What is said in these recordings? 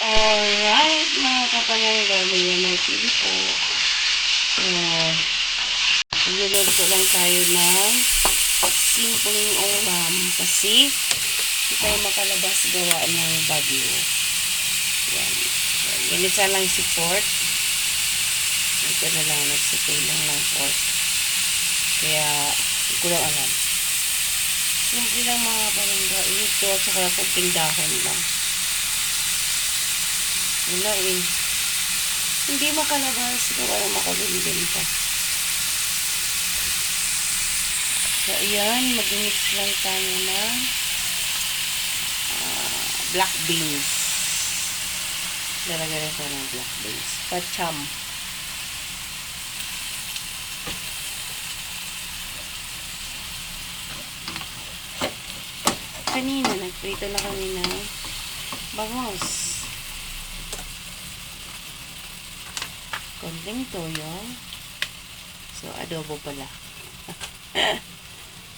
Alright, mga kapalangga, may TV po. Ayan. Nagluluto lang tayo ng simpleng ulam kasi hindi tayo makalabas gawa ng bagyo. Ayan. Ganisa lang si pork. Ito na lang, nagsipay lang ng pork. Kaya, hindi ko lang alam. Simple lang mga kapalangga. Ito, at saka kunting dahon lang. Wala eh. Hindi makalabas. Gawa ng makabili pa. So, ayan. Mag-mix lang tayo ng black beans. Lalagay rin tayo ng black beans. Pacham. Kanina, nagprito na kami ng bangos. Konting toyo. So, adobo pala.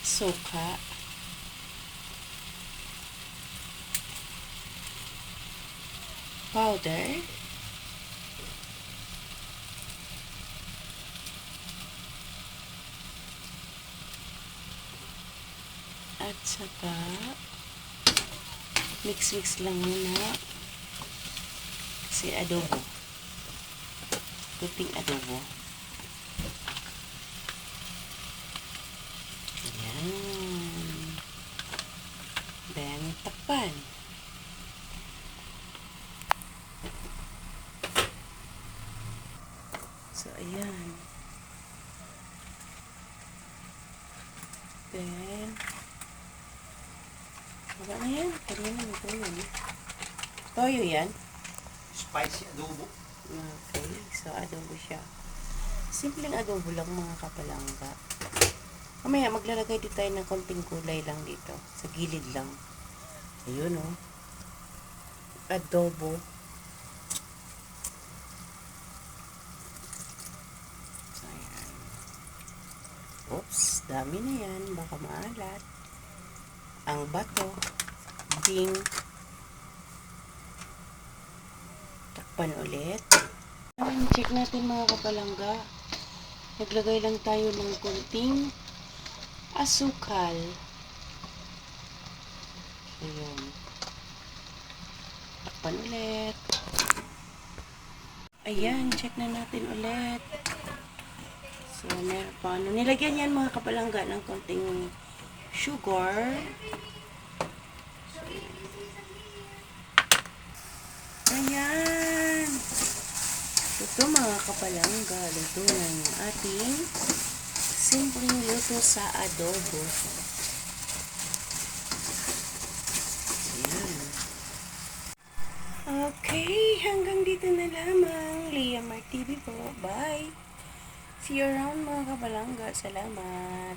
Suka. Powder. At saka mix-mix lang muna. Kasi adobo. Kunting adobo. Ayan. Then, takpan. So, ayan. Then, wala na yan. Kanina may toyo. Toyo yan. Spicy adobo. Okay. So, adobo siya. Simpleng adobo lang mga kapalangga. Mamaya, maglalagay din tayo ng konting kulay lang dito. Sa gilid lang. Ayun, oh. Adobo. So, ayan. Oops, dami na yan. Baka maalat. Ang bato. Ding. Takpan ulit. Check natin mga kapalangga. Naglagay lang tayo ng konting asukal. Ayan. Takpan ulit. Ayan, check na natin ulit. So, meron pa. Nilagyan yan mga kapalangga ng konting sugar. So, ayan. Ito mga kapalangga. Luto na yung ating simpleng luto sa adobo. Ayan. Okay, hanggang dito na lamang. Leah Mar TV po. Bye. See you around mga kapalangga. Salamat.